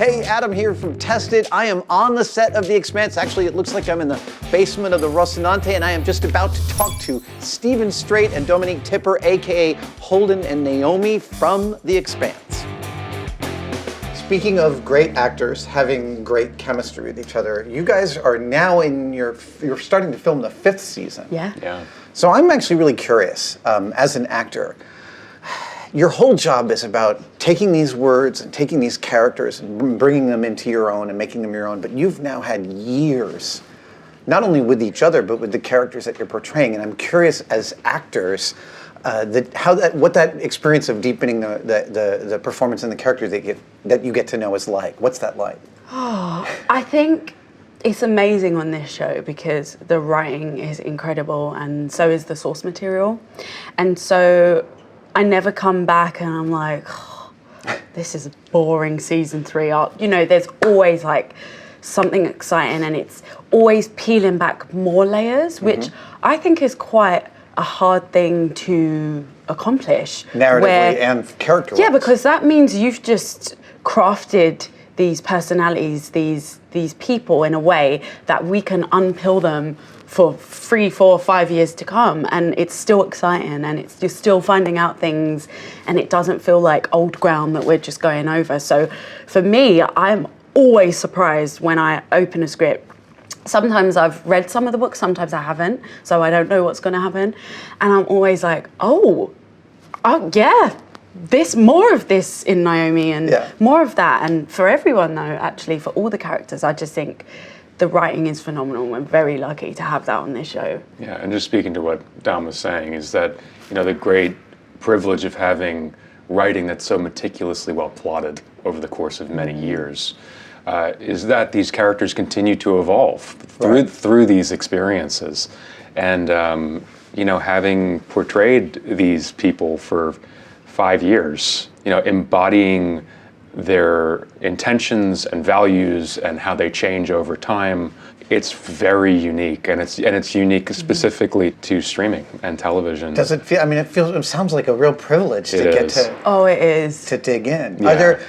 Hey, Adam here from Tested. I am on the set of The Expanse. Actually, it looks like I'm in the basement of the Rocinante, and I am just about to talk to Steven Strait and Dominque Tipper, aka Holden and Naomi from The Expanse. Speaking of great actors having great chemistry with each other, you guys are now you're starting to film the 5th season. Yeah. So I'm actually really curious, as an actor, your whole job is about taking these words and taking these characters and bringing them into your own and making them your own, but you've now had years, not only with each other, but with the characters that you're portraying. And I'm curious, as actors, what that experience of deepening the performance and the characters that you get to know is like. What's that like? Oh, I think it's amazing on this show because the writing is incredible and so is the source material. And so I never come back and I'm like, oh, this is a boring season 3. You know, there's always like something exciting and it's always peeling back more layers, which I think is quite a hard thing to accomplish. Narratively and character-wise. Yeah, because that means you've just crafted these personalities, these people in a way that we can unpill them for 3, 4, 5 years to come, and it's still exciting, and you're still finding out things, and it doesn't feel like old ground that we're just going over. So for me, I'm always surprised when I open a script. Sometimes I've read some of the books, sometimes I haven't, so I don't know what's going to happen, and I'm always like, oh yeah, more of this in Naomi, and more of that. And for everyone though, actually, for all the characters, I just think the writing is phenomenal. We're very lucky to have that on this show. Yeah, and just speaking to what Dom was saying, is that, you know, the great privilege of having writing that's so meticulously well plotted over the course of many years is that these characters continue to evolve through these experiences. And, you know, having portrayed these people for 5 years, you know, embodying their intentions and values and how they change over time, it's very unique, and it's unique specifically to streaming and television. Does it feel? I mean, it sounds like a real privilege to get to. Oh, it is to dig in. Yeah. Are there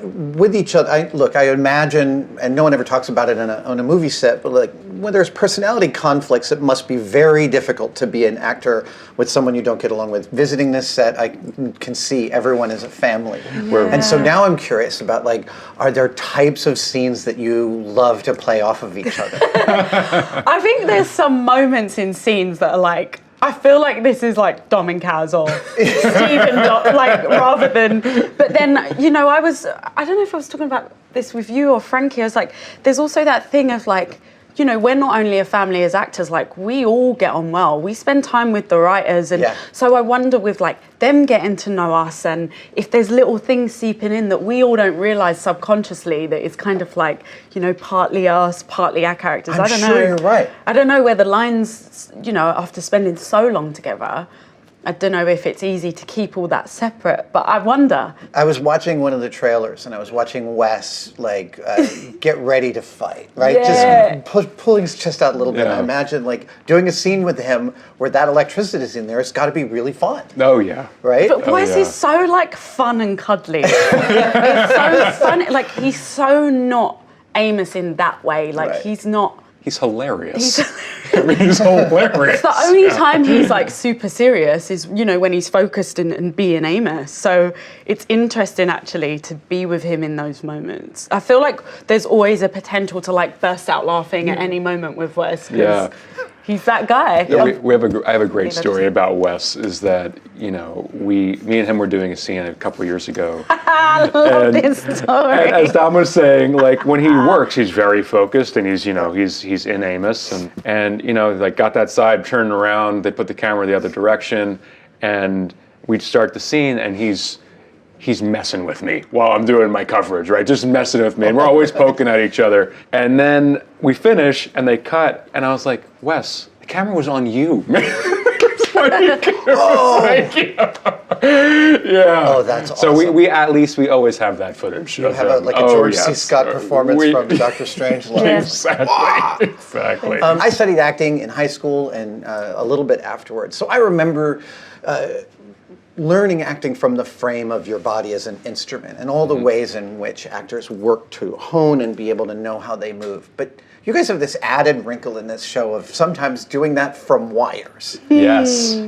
with each other? I imagine, and no one ever talks about it on a movie set, but like when there's personality conflicts, it must be very difficult to be an actor with someone you don't get along with. Visiting this set, I can see everyone is a family, and so now I'm curious about, like, are there types of scenes that you love to play off of each other? I think there's some moments in scenes that are like, I feel like this is like Dom and Kaz or Steven, like, rather than, but then, you know, I don't know if I was talking about this with you or Frankie, I was like, there's also that thing of like, you know, we're not only a family as actors, like we all get on well. We spend time with the writers, and so I wonder with like them getting to know us, and if there's little things seeping in that we all don't realise subconsciously, that it's kind of like, you know, partly us, partly our characters. I don't know. You're right. I don't know where the lines, you know, after spending so long together, I don't know if it's easy to keep all that separate, but I wonder. I was watching one of the trailers, and I was watching Wes, like, get ready to fight, right? Yeah. Just pulling his chest out a little bit. I imagine, like, doing a scene with him where that electricity is in there, it's got to be really fun. Oh, yeah. Right? But Wes is so, like, fun and cuddly. It's so fun. Like, he's so not Amos in that way. Like, he's not... He's hilarious. I mean, he's hilarious. It's the only time he's like super serious is, you know, when he's focused and being Amos. So it's interesting actually to be with him in those moments. I feel like there's always a potential to like burst out laughing at any moment with Wes. Yeah. He's that guy. Yeah, I have a great story about Wes, is that, you know, me and him were doing a scene a couple of years ago. I love this story. And as Dom was saying, like, when he works, he's very focused, and he's, you know, he's in Amos, and you know, like, got that side, turned around, they put the camera the other direction, and we'd start the scene, and he's messing with me while I'm doing my coverage, right? Just messing with me. And we're always poking at each other. And then we finish and they cut. And I was like, Wes, the camera was on you. Yeah. Oh, that's awesome. So we always have that footage. You have a George C. Scott performance from Dr. Strangelove. Exactly. I studied acting in high school and a little bit afterwards. So I remember learning acting from the frame of your body as an instrument and all the ways in which actors work to hone and be able to know how they move. But you guys have this added wrinkle in this show of sometimes doing that from wires. Yes.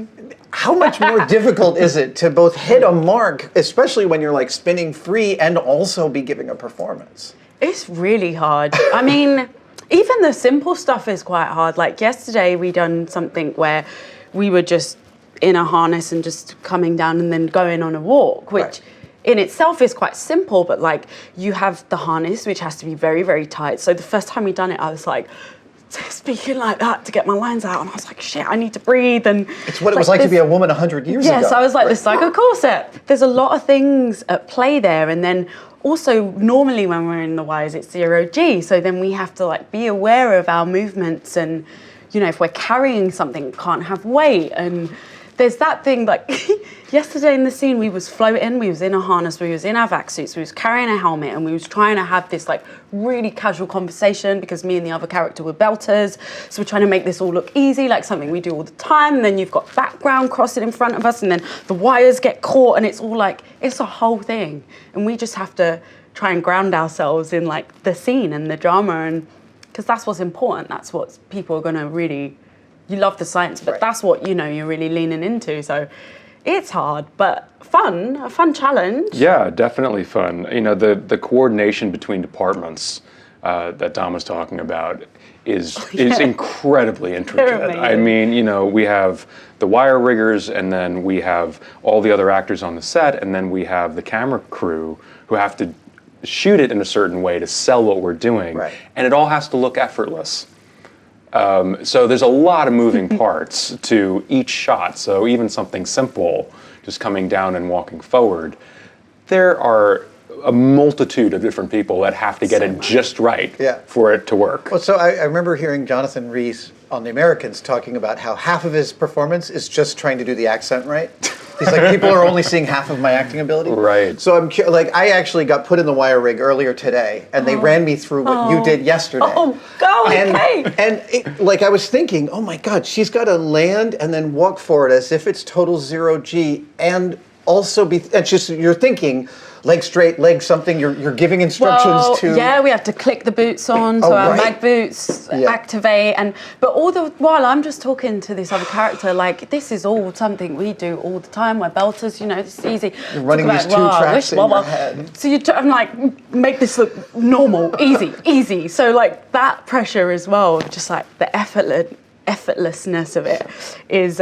How much more difficult is it to both hit a mark, especially when you're like spinning free, and also be giving a performance? It's really hard. I mean, even the simple stuff is quite hard. Like yesterday, we done something where we were just in a harness and just coming down and then going on a walk, which in itself is quite simple, but like you have the harness, which has to be very, very tight. So the first time we done it, I was like speaking like that to get my lines out, and I was like, shit, I need to breathe. And it's what it was like to be a woman 100 years ago. Yes, I was like, this is like a corset. There's a lot of things at play there, and then also normally when we're in the wires, it's 0G, so then we have to like be aware of our movements, and you know, if we're carrying something, it can't have weight. And there's that thing, like yesterday in the scene, we was floating, we was in a harness, we was in our vac suits, we was carrying a helmet, and we was trying to have this like really casual conversation because me and the other character were belters. So we're trying to make this all look easy, like something we do all the time. And then you've got background crossing in front of us, and then the wires get caught, and it's all like, it's a whole thing. And we just have to try and ground ourselves in like the scene and the drama, and because that's what's important. That's what people are gonna really, you love the science, but that's what, you know, you're really leaning into. So it's hard, but fun, a fun challenge. Yeah, definitely fun. You know, the coordination between departments that Dom was talking about is incredibly intricate. I mean, you know, we have the wire riggers, and then we have all the other actors on the set, and then we have the camera crew who have to shoot it in a certain way to sell what we're doing, and it all has to look effortless. So there's a lot of moving parts to each shot. So even something simple, just coming down and walking forward, there are a multitude of different people that have to get it just right for it to work. Well, so I remember hearing Jonathan Rhys on The Americans talking about how half of his performance is just trying to do the accent right. He's like, people are only seeing half of my acting ability. Right. So I'm like, I actually got put in the wire rig earlier today, and they ran me through what you did yesterday. Oh, go, okay. And it, like, I was thinking, oh my God, she's got to land and then walk forward as if it's total 0G, and also be, it's just, you're thinking, leg straight, leg something, you're giving instructions to... Yeah, we have to click the boots on, so our mag boots activate, but all the while I'm just talking to this other character, like, this is all something we do all the time, we're belters, you know, this is easy. You're running these two tracks in your head. So I'm like, make this look normal, easy. So like that pressure as well, just like the effortlessness of it is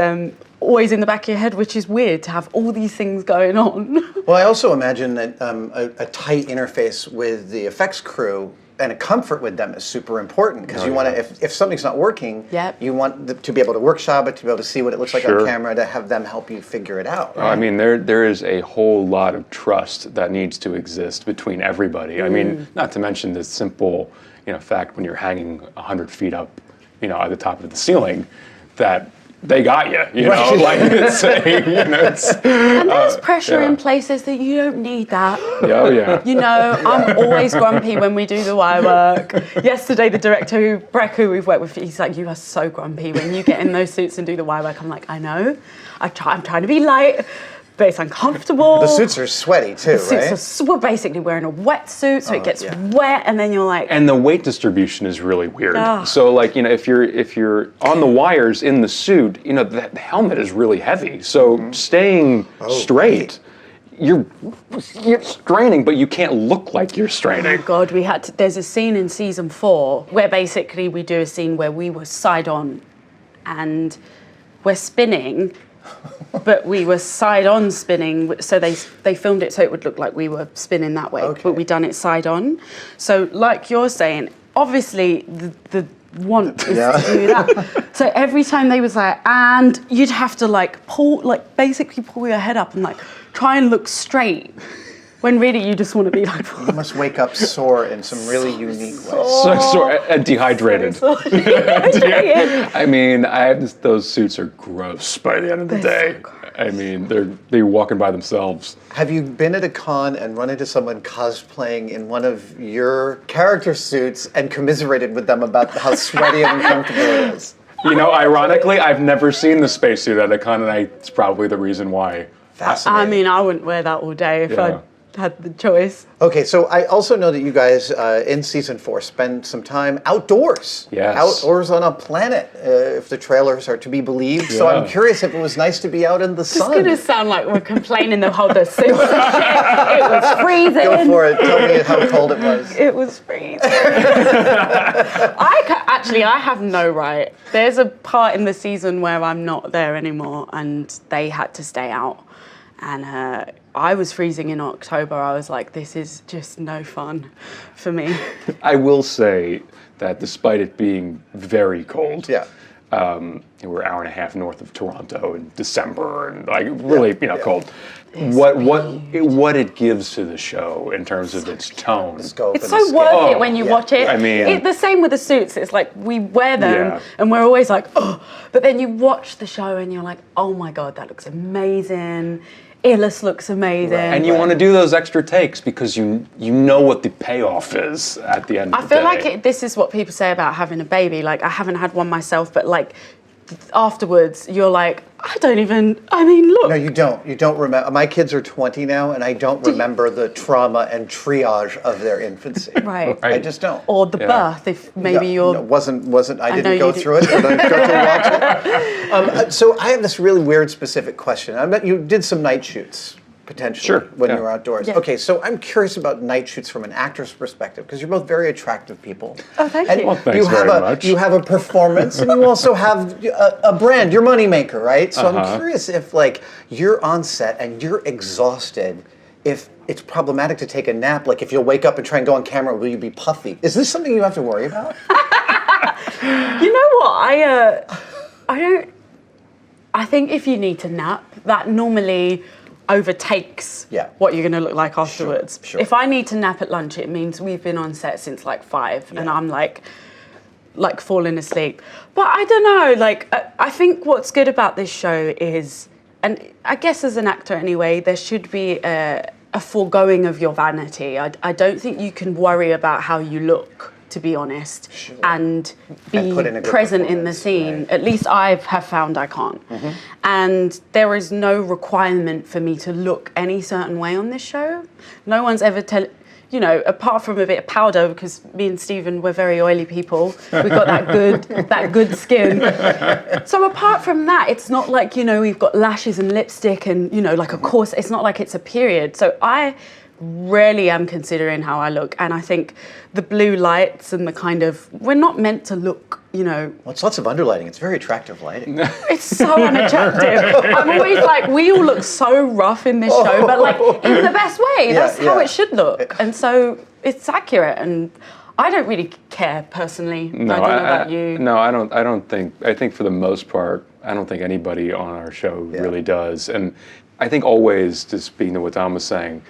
always in the back of your head, which is weird to have all these things going on. Well, I also imagine that a tight interface with the effects crew and a comfort with them is super important, because you want to, if something's not working, you want to be able to workshop it, to be able to see what it looks like on camera, to have them help you figure it out. Right? I mean, there is a whole lot of trust that needs to exist between everybody. I mean, not to mention the simple, you know, fact when you're hanging 100 feet up, you know, at the top of the ceiling, that they got you, you know, like it's saying, you know, it's... And there's pressure in places that you don't need that. Oh, yeah. You know, I'm always grumpy when we do the wire work. Yesterday, the director, Breck, who we've worked with, he's like, you are so grumpy when you get in those suits and do the wire work. I'm like, I know. I'm trying to be light, but it's uncomfortable. The suits are sweaty too, we're basically wearing a wetsuit, so it gets wet, and then you're like... And the weight distribution is really weird. So, like, you know, if you're on the wires in the suit, you know, the helmet is really heavy. So staying straight, you're straining, but you can't look like you're straining. Oh God, there's a scene in season 4 where basically we do a scene where we were side on, and we're spinning. But we were side on spinning, so they filmed it so it would look like we were spinning that way, but we done it side on. So like you're saying, obviously the want is to do that. So every time they was like, and you'd have to like basically pull your head up and like try and look straight. When really you just want to be like... You must wake up sore in some really unique ways. So and dehydrated. I mean, those suits are gross by the end of the day. I mean, they're walking by themselves. Have you been at a con and run into someone cosplaying in one of your character suits and commiserated with them about how sweaty and uncomfortable it is? You know, ironically, I've never seen the spacesuit at a con, and it's probably the reason why Fascinating. I mean, I wouldn't wear that all day if Yeah. I had the choice. Okay, so I also know that you guys in season 4 spend some time outdoors. Yes. Outdoors on a planet, if the trailers are to be believed. So I'm Yeah. curious if it was nice to be out in the It's sun. going to sound like we're complaining the whole the suits and shit. It was freezing. Go for it. Tell me how cold it was. It was freezing. I have no right. There's a part in the season where I'm not there anymore, and they had to stay out. And I was freezing in October. I was like, this is just no fun for me. I will say that despite it being very cold, Yeah. we're an hour and a half north of Toronto in December, and like really, cold. It's What it gives to the show in terms of its tone. Scope It's and so the scale. worth it when you watch it. I mean- the same with the suits. It's like we wear them Yeah. and we're always like, oh, but then you watch the show and you're like, oh my God, that looks amazing. Illis looks amazing. And you want to do those extra takes because you know what the payoff is at the end of I the feel day. like this is what people say about having a baby. Like, I haven't had one myself, but like afterwards, you're like, look. No, you don't. You don't remember. My kids are 20 now, and I don't remember the trauma and triage of their infancy. Right. I just don't. Or the birth, if maybe you're... No, wasn't. I know didn't go you through it, but I got to watch it. So I have this really weird, specific question. I bet you did some night shoots potentially Sure, when yeah. you were outdoors. Yeah. Okay, so I'm curious about night shoots from an actor's perspective because you're both very attractive people. Oh, thank And you. Well, thanks have very a much. you have a performance, and you also have a brand, your moneymaker, right? So I'm curious if like you're on set and you're exhausted, if it's problematic to take a nap. Like if you'll wake up and try and go on camera, will you be puffy? Is this something you have to worry about? You know what? I don't... I think if you need to nap, that normally overtakes Yeah. what you're going to look like afterwards. Sure. If I need to nap at lunch, it means we've been on set since like 5 and I'm like falling asleep. But I don't know, like I think what's good about this show is, and I guess as an actor anyway, there should be a foregoing of your vanity. I don't think you can worry about how you look, to be honest, and be And put in a good present in the performance, scene. right. At least I have found I can't. And there is no requirement for me to look any certain way on this show. No one's ever apart from a bit of powder, because me and Steven, we're very oily people. We've got that good skin. So apart from that, it's not like, we've got lashes and lipstick and, like a course. It's not like it's a period. So I rarely am considering how I look. And I think the blue lights and the kind of, we're not meant to look, Well, it's lots of underlighting. It's very attractive lighting. it's so unattractive. I'm always like, we all look so rough in this show, but like in the best way. That's how it should look. And so it's accurate, and I don't really care personally. No, I don't know about you. No, I don't think. I think for the most part, I don't think anybody on our show really does. And I think always, to speak to what Dom was saying,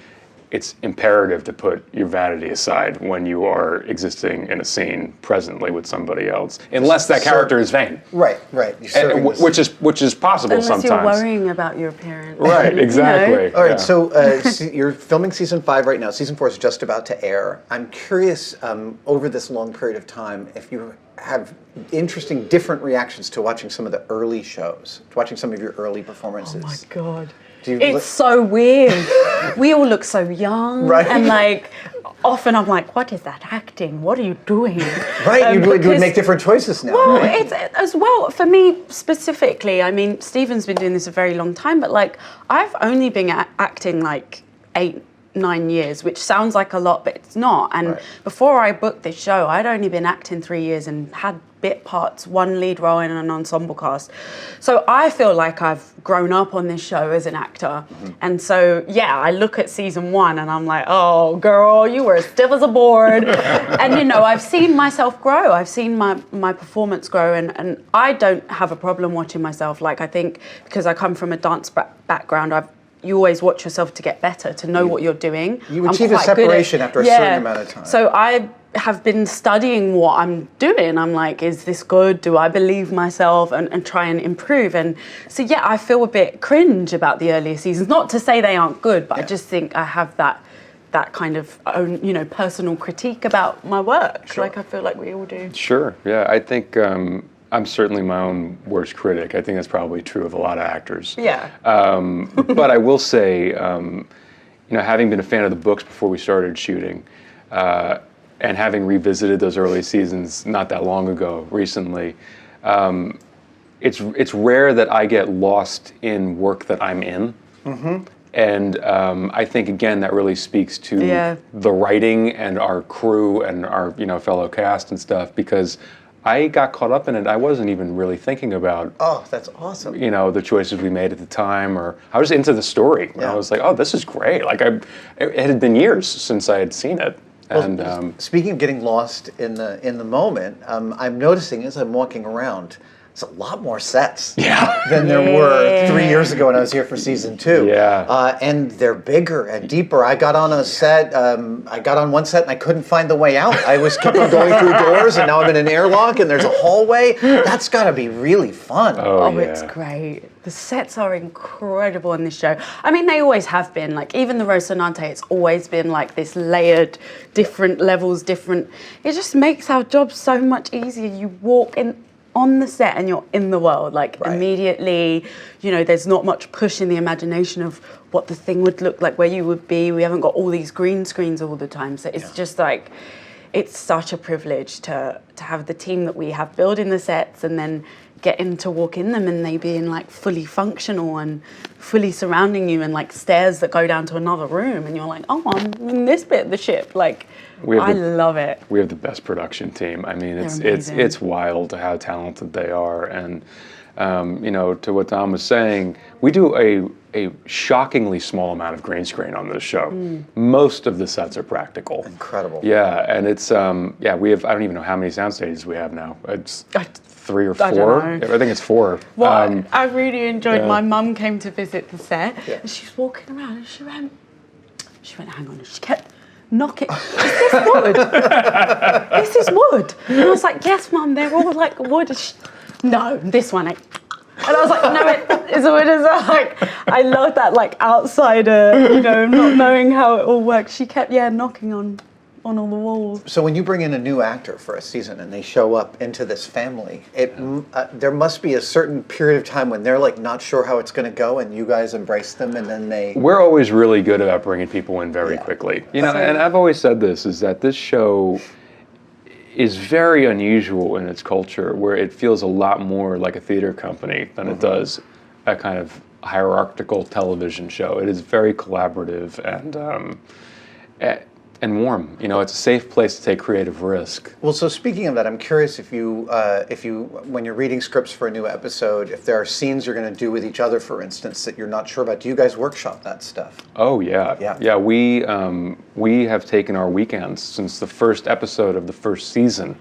it's imperative to put your vanity aside when you are existing in a scene presently with somebody else, unless that character is vain. Right. You're serving this- Which is possible Unless sometimes. you're worrying about your appearance. Right, exactly. All right, yeah. so you're filming season 5 right now. Season 4 is just about to air. I'm curious, over this long period of time, if you have interesting, different reactions to watching some of the early shows, to watching some of your early performances. Oh my God. Do you It's so weird. We all look so young. Right. And like, often I'm like, what is that acting? What are you doing? Right, you would because- make different choices now. Well, right? it's as well for me specifically. I mean, Steven's been doing this a very long time, but like I've only been acting like 8-9 years, which sounds like a lot, but it's not. And before I booked this show, I'd only been acting 3 years and had bit parts, 1 lead role in an ensemble cast. So I feel like I've grown up on this show as an actor. And so, I look at season 1 and I'm like, oh, girl, you were as stiff as a board. And, I've seen myself grow. I've seen my performance grow. And I don't have a problem watching myself. Like, I think because I come from a dance background, you always watch yourself to get better, to know what you're doing. You achieve a separation after a certain amount of time. So I have been studying what I'm doing. I'm like, is this good? Do I believe myself? And try and improve. And so, I feel a bit cringe about the earlier seasons. Not to say they aren't good, but I just think I have that kind of own, personal critique about my work. Sure. Like I feel like we all do. Sure. Yeah, I think I'm certainly my own worst critic. I think that's probably true of a lot of actors. Yeah. But I will say, having been a fan of the books before we started shooting, and having revisited those early seasons not that long ago, recently, it's rare that I get lost in work that I'm in. Mm-hmm. And I think, again, that really speaks to the writing and our crew and our fellow cast and stuff, because I got caught up in it. I wasn't even really thinking about that's awesome. The choices we made at the time, or I was into the story. Yeah. I was like, oh, this is great. Like it had been years since I had seen it. Well, And speaking of getting lost in the moment, I'm noticing as I'm walking around, there's a lot more sets than there were 3 years ago when I was here for season 2. Yeah. And they're bigger and deeper. I got on a set, I got on one set and I couldn't find the way out. I kept on going through doors, and now I'm in an airlock and there's a hallway. That's got to be really fun. Oh, yeah. It's great. The sets are incredible in this show. I mean, they always have been. Like, even the Rocinante, it's always been like this layered, different levels, different. It just makes our job so much easier. You walk in on the set and you're in the world, like immediately. There's not much push in the imagination of what the thing would look like, where you would be. We haven't got all these green screens all the time, so it's just like, it's such a privilege to have the team that we have building the sets, and then getting to walk in them and they being like fully functional and fully surrounding you, and like stairs that go down to another room, and you're like, oh, I'm in this bit of the ship. Like, I love it. We have the best production team. I mean, it's wild how talented they are. And to what Dom was saying, we do a shockingly small amount of green screen on this show. Most of the sets are practical. Incredible. Yeah, and it's we have, I don't even know how many sound stages we have now. It's 3 or 4. I think it's 4. Well, I really enjoyed. My mum came to visit the set, and she was walking around, and she went, hang on, and she kept knocking. Is this wood? This is wood. And I was like, yes, Mum, they're all like wood. And no, this one ain't. And I was like, no, it is wood as well. Like, I love that, like, outsider, not knowing how it all works. She kept, knocking on all the walls. So when you bring in a new actor for a season and they show up into this family, there must be a certain period of time when they're like not sure how it's going to go, and you guys embrace them, and then they... We're always really good about bringing people in very quickly. And I've always said this, is that this show is very unusual in its culture, where it feels a lot more like a theater company than it does a kind of hierarchical television show. It is very collaborative and warm. It's a safe place to take creative risk. Well, so speaking of that, I'm curious if you, when you're reading scripts for a new episode, if there are scenes you're going to do with each other, for instance, that you're not sure about. Do you guys workshop that stuff? Oh yeah. Yeah. We have taken our weekends since the first episode of the first season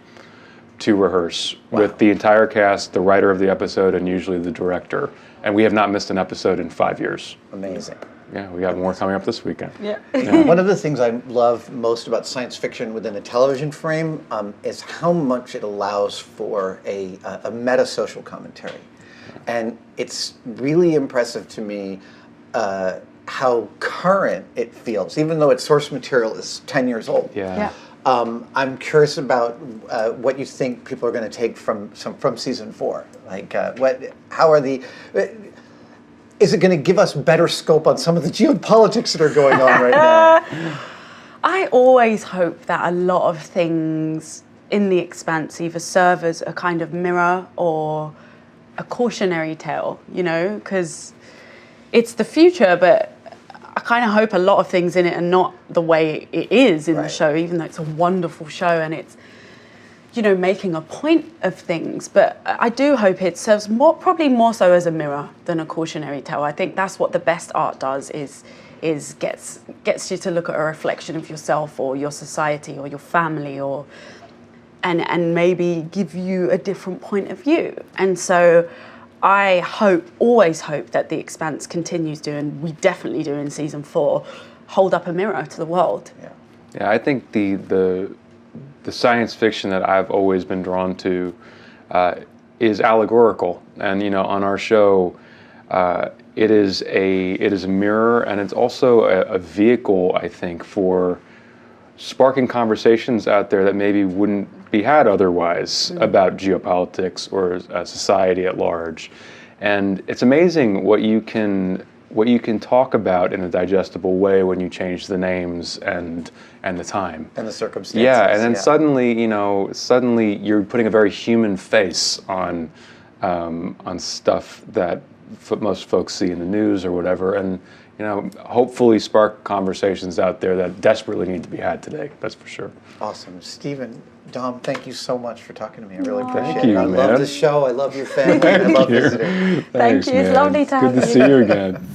to rehearse with the entire cast, the writer of the episode, and usually the director. And we have not missed an episode in 5 years. Amazing. Yeah, we got more coming up this weekend. Yeah. One of the things I love most about science fiction within a television frame is how much it allows for a meta-social commentary. And it's really impressive to me how current it feels, even though its source material is 10 years old. Yeah. I'm curious about what you think people are going to take from season 4. Like, how are the... Is it going to give us better scope on some of the geopolitics that are going on right now? I always hope that a lot of things in The Expanse either serve as a kind of mirror or a cautionary tale, because it's the future, but I kind of hope a lot of things in it are not the way it is in the show, even though it's a wonderful show and it's, making a point of things. But I do hope it serves probably more so as a mirror than a cautionary tale. I think that's what the best art does, is gets you to look at a reflection of yourself or your society or your family, and maybe give you a different point of view. And so I always hope that The Expanse continues to, and we definitely do in season 4, hold up a mirror to the world. Yeah, I think the science fiction that I've always been drawn to is allegorical, and on our show, it is a mirror, and it's also a vehicle, I think, for sparking conversations out there that maybe wouldn't be had otherwise about geopolitics or society at large. And it's amazing what you can talk about in a digestible way when you change the names and the time And the circumstances. Yeah, and then suddenly you're putting a very human face on stuff that most folks see in the news or whatever, and hopefully spark conversations out there that desperately need to be had today. That's for sure. Awesome. Steven, Dom, thank you so much for talking to me. I really appreciate Thank you, it. I man. love this show. I love your family. I love visiting. Thank you. It's man. lovely to have Good to you. see you again.